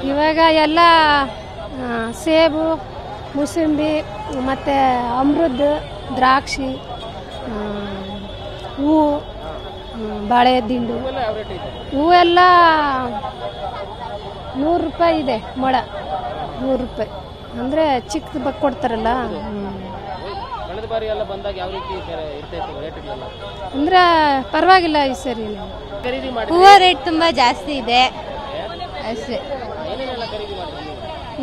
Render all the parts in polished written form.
ಇವಾಗ ಎಲ್ಲ ಸೇಬು, ಮೂಸಂಬಿ, ಮತ್ತು ಅಮೃತ, ದ್ರಾಕ್ಷಿ, ಹೂವು, ಬಾಳೆ ದಿಂಡು, ಹೂವೆಲ್ಲ 100 ರೂಪಾಯಿ ಇದೆ ಮೊಳ. 100 ರೂಪಾಯಿ ಅಂದರೆ ಚಿಕ್ಕ ಕೊಡ್ತಾರಲ್ಲ. ಅಂದ್ರೆ ಪರವಾಗಿಲ್ಲ ಈ ಸರಿ. ಹೂವು ರೇಟ್ ತುಂಬಾ ಜಾಸ್ತಿ ಇದೆ ಅಷ್ಟೇ.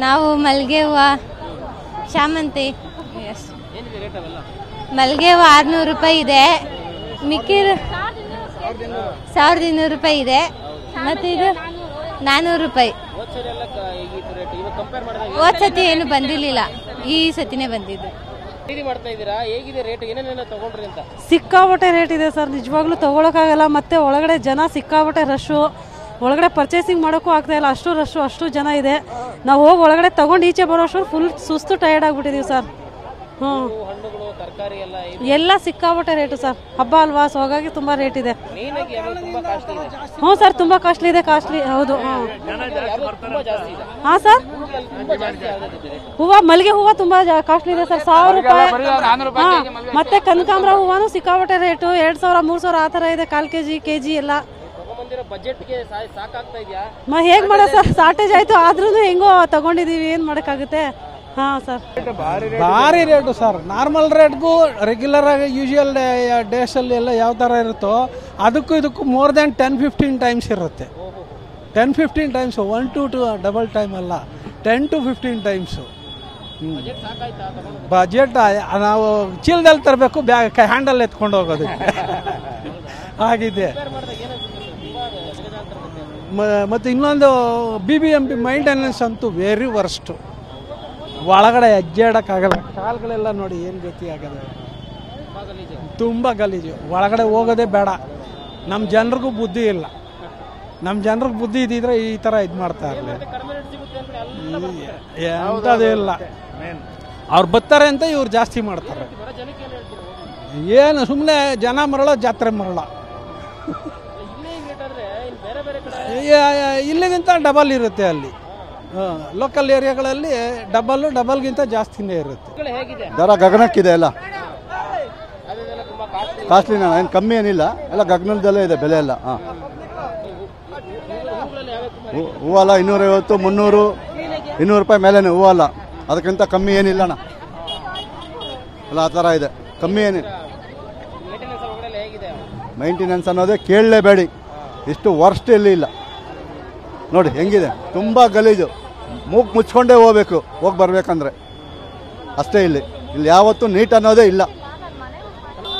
ನಾವು ಮಲ್ಲಿಗೆ ಹೂವು, ಶಾಮಂತಿ, ಮಲ್ಲಿಗೆ ಹೂವು 600 ರೂಪಾಯಿ ಇದೆ. ಮಿಕ್ಕಿದ 1200 ರೂಪಾಯಿ ಇದೆ. ಮತ್ತು ಇದು 400 ರೂಪಾಯಿ. ಹೋದ ಸತಿ ಏನು ಬಂದಿರಲಿಲ್ಲ, ಈ ಸತಿನೇ ಬಂದಿದ್ದು. ಸಿಕ್ಕಾಪಟ್ಟೆ ರೇಟ್ ಇದೆ ಸರ್, ನಿಜವಾಗ್ಲೂ ತಗೊಳಕ್ಕಾಗಲ್ಲ. ಮತ್ತೆ ಒಳಗಡೆ ಜನ ಸಿಕ್ಕಾಪಟ್ಟೆ ರಶ್ಶು, ಒಳಗಡೆ ಪರ್ಚೇಸಿಂಗ್ ಮಾಡೋಕ್ಕೂ ಆಗ್ತಾ ಇಲ್ಲ, ಅಷ್ಟು ರಶ್ಶು, ಅಷ್ಟು ಜನ ಇದೆ. ನಾವು ಹೋಗಿ ಒಳಗಡೆ ತಗೊಂಡು ಈಚೆ ಬರೋಷ್ಟು ಫುಲ್ ಸುಸ್ತು, ಟಯರ್ಡ್ ಆಗಿಬಿಟ್ಟಿದ್ದೀವಿ ಸರ್. ಎಲ್ಲ ಸಿಕ್ಕಾಪಟ್ಟೆ ರೇಟು ಸರ್, ಹಬ್ಬ ಅಲ್ವಾ, ಸೊ ಹಾಗಾಗಿ ತುಂಬ ರೇಟ್ ಇದೆ. ಹ್ಞೂ ಸರ್, ತುಂಬ ಕಾಸ್ಟ್ಲಿ ಇದೆ, ಕಾಸ್ಟ್ಲಿ ಹೌದು. ಹಾಂ ಸರ್, ಹೂವು, ಮಲ್ಲಿಗೆ ಹೂವು ತುಂಬ ಕಾಸ್ಟ್ಲಿ ಇದೆ ಸರ್, 1000 ರೂಪಾಯಿ. ಹಾಂ, ಮತ್ತೆ ಕನಕಾಂಬರ ಹೂವನು ಸಿಕ್ಕಾಪಟ್ಟೆ ರೇಟು, 2000, 3000 ಆ ಥರ ಇದೆ, 1/4 kg, kg ಎಲ್ಲ. ಹೇಗೆ ಮಾಡೋ ಸರ್, ಶಾರ್ಟೇಜ್ ಆಯಿತು, ಆದ್ರೂ ಹೆಂಗೋ ತಗೊಂಡಿದ್ದೀವಿ, ಏನು ಮಾಡೋಕ್ಕಾಗುತ್ತೆ. ಹಾಂ ಸರ್, ಭಾರಿ ರೇಟು ಸರ್. ನಾರ್ಮಲ್ ರೇಟ್ಗೂ ರೆಗ್ಯುಲರ್ ಆಗಿ ಯೂಶುವಲ್ ಡೇಸಲ್ಲಿ ಎಲ್ಲ ಯಾವ ಥರ ಇರುತ್ತೋ ಅದಕ್ಕೂ ಇದಕ್ಕೂ ಮೋರ್ ದ್ಯಾನ್ 10-15 ಟೈಮ್ಸ್ ಇರುತ್ತೆ. 10-15 ಟೈಮ್ಸು, 1 to 2 ಡಬಲ್ ಟೈಮ್ ಅಲ್ಲ, 10 to 15 ಟೈಮ್ಸು. ಬಜೆಟ್ ನಾವು ಚೀಲದಲ್ಲಿ ತರಬೇಕು, ಬ್ಯಾಗ್ ಹ್ಯಾಂಡಲ್ ಎತ್ಕೊಂಡು ಹೋಗೋದು ಆಗಿದೆ. ಮತ್ತು ಇನ್ನೊಂದು BBMP ಮೈಂಟೆನೆನ್ಸ್ ಅಂತೂ ವೆರಿ ವರ್ಸ್ಟು. ಒಳಗಡೆ ಹೆಜ್ಜೆಡಕ್ಕಾಗಲ್ಲ, ಕಾಲುಗಳೆಲ್ಲ ನೋಡಿ ಏನು ಗತಿ ಆಗದೆ, ತುಂಬ ಗಲೀಜು. ಒಳಗಡೆ ಹೋಗೋದೇ ಬೇಡ. ನಮ್ಮ ಜನರಿಗೂ ಬುದ್ಧಿ ಇಲ್ಲ. ನಮ್ಮ ಜನರಿಗೆ ಬುದ್ಧಿ ಇದ್ದಿದ್ರೆ ಈ ಥರ ಇದು ಮಾಡ್ತಾ ಇರಲಿಲ್ಲ. ಎಂಥದ್ದು ಇಲ್ಲ, ಅವ್ರು ಬರ್ತಾರೆ ಅಂತ ಇವ್ರು ಜಾಸ್ತಿ ಮಾಡ್ತಾರೆ. ಏನು ಸುಮ್ಮನೆ ಜನ ಮರಳ, ಜಾತ್ರೆ ಮರಳ. ಇಲ್ಲಿಗಿಂತ ಡಬಲ್ ಇರುತ್ತೆ ಅಲ್ಲಿ. ಲೋಕಲ್ ಏರಿಯಾಗಳಲ್ಲಿ ಡಬಲ್ಗಿಂತ ಜಾಸ್ತಿನೇ ಇರುತ್ತೆ. ದರ ಗಗನಕ್ಕಿದೆ, ಎಲ್ಲ ಕಾಸ್ಟ್ಲಿನ, ಏನು ಕಮ್ಮಿ ಏನಿಲ್ಲ, ಎಲ್ಲ ಗಗನದಲ್ಲೇ ಇದೆ ಬೆಲೆ ಎಲ್ಲ. ಹಾಂ, ಹೂವಲ್ಲ 250, 300, 200 ರೂಪಾಯಿ ಮೇಲೇನೆ ಹೂವಲ್ಲ, ಅದಕ್ಕಿಂತ ಕಮ್ಮಿ ಏನಿಲ್ಲಣ್ಣ. ಎಲ್ಲ ಆ ಥರ ಇದೆ, ಕಮ್ಮಿ ಏನಿಲ್ಲ. ಮೈಂಟೆನೆನ್ಸ್ ಅನ್ನೋದೇ ಕೇಳಲೇಬೇಡಿ, ಇಷ್ಟು ವರ್ಸ್ಟ್ ಎಲ್ಲಿ ಇಲ್ಲ. ನೋಡಿ ಹೆಂಗಿದೆ, ತುಂಬ ಗಲೀಜು. ಮೂಗು ಮುಚ್ಕೊಂಡೇ ಹೋಗ್ಬೇಕು ಹೋಗಿ ಬರ್ಬೇಕಂದ್ರೆ, ಅಷ್ಟೇ. ಇಲ್ಲಿ ಯಾವತ್ತೂ ನೀಟ್ ಅನ್ನೋದೇ ಇಲ್ಲ.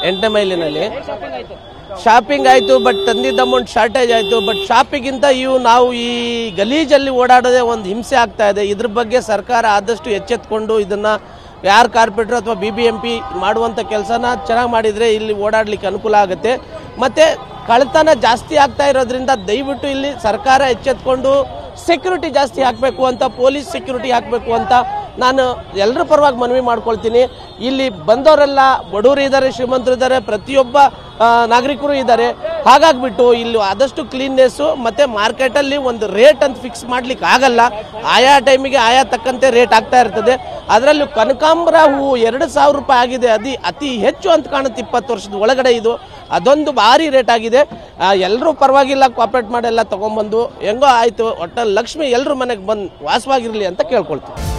8ನೇ ಮೈಲಿನಲ್ಲಿ ಶಾಪಿಂಗ್ ಆಯಿತು, ಬಟ್ ತಂದಿದ್ದ ಅಮೌಂಟ್ ಶಾರ್ಟೇಜ್ ಆಯಿತು. ಬಟ್ ಶಾಪಿಗಿಂತ ನಾವು ಈ ಗಲೀಜಲ್ಲಿ ಓಡಾಡೋದೇ ಒಂದು ಹಿಂಸೆ ಆಗ್ತಾ ಇದೆ. ಇದ್ರ ಬಗ್ಗೆ ಸರ್ಕಾರ ಆದಷ್ಟು ಎಚ್ಚೆತ್ಕೊಂಡು ಇದನ್ನು ಯಾರು ಕಾರ್ಪೊರೇಟರ್ ಅಥವಾ BBMP ಮಾಡುವಂಥ ಕೆಲಸನ ಚೆನ್ನಾಗಿ ಮಾಡಿದರೆ ಇಲ್ಲಿ ಓಡಾಡಲಿಕ್ಕೆ ಅನುಕೂಲ ಆಗುತ್ತೆ. ಮತ್ತು ಕಳ್ಳತನ ಜಾಸ್ತಿ ಆಗ್ತಾ ಇರೋದ್ರಿಂದ ದಯವಿಟ್ಟು ಇಲ್ಲಿ ಸರ್ಕಾರ ಎಚ್ಚೆತ್ಕೊಂಡು ಸೆಕ್ಯೂರಿಟಿ ಜಾಸ್ತಿ ಹಾಕಬೇಕು ಅಂತ, ಪೊಲೀಸ್ ಸೆಕ್ಯೂರಿಟಿ ಹಾಕಬೇಕು ಅಂತ ನಾನು ಎಲ್ಲರ ಪರವಾಗಿ ಮನವಿ ಮಾಡ್ಕೊಳ್ತೀನಿ. ಇಲ್ಲಿ ಬಂದವರೆಲ್ಲ ಬಡವರು ಇದ್ದಾರೆ, ಶ್ರೀಮಂತರು ಇದ್ದಾರೆ, ಪ್ರತಿಯೊಬ್ಬ ನಾಗರಿಕರು ಇದ್ದಾರೆ. ಹಾಗಾಗ್ಬಿಟ್ಟು ಇಲ್ಲಿ ಆದಷ್ಟು ಕ್ಲೀನ್ನೆಸ್ಸು, ಮತ್ತು ಮಾರ್ಕೆಟಲ್ಲಿ ಒಂದು ರೇಟ್ ಅಂತ ಫಿಕ್ಸ್ ಮಾಡ್ಲಿಕ್ಕೆ ಆಗಲ್ಲ. ಆಯಾ ಟೈಮಿಗೆ ಆಯಾ ತಕ್ಕಂತೆ ರೇಟ್ ಆಗ್ತಾ ಇರ್ತದೆ. ಅದರಲ್ಲೂ ಕನಕಾಂಬರ ಹೂವು 2000 ರೂಪಾಯಿ ಆಗಿದೆ, ಅತಿ ಹೆಚ್ಚು ಅಂತ ಕಾಣುತ್ತೆ 20 ವರ್ಷದ ಒಳಗಡೆ. ಇದು ಅದೊಂದು ಭಾರಿ ರೇಟ್ ಆಗಿದೆ. ಎಲ್ಲರೂ ಪರವಾಗಿಲ್ಲ, ಕೋಆಪರೇಟ್ ಮಾಡಿ ಎಲ್ಲ ತೊಗೊಂಬಂದು ಹೆಂಗೋ ಆಯಿತು, ಒಟ್ಟಲ್ಲಿ ಲಕ್ಷ್ಮಿ ಎಲ್ಲರೂ ಮನೆಗೆ ಬಂದು ವಾಸವಾಗಿರಲಿ ಅಂತ ಕೇಳ್ಕೊಳ್ತೀವಿ.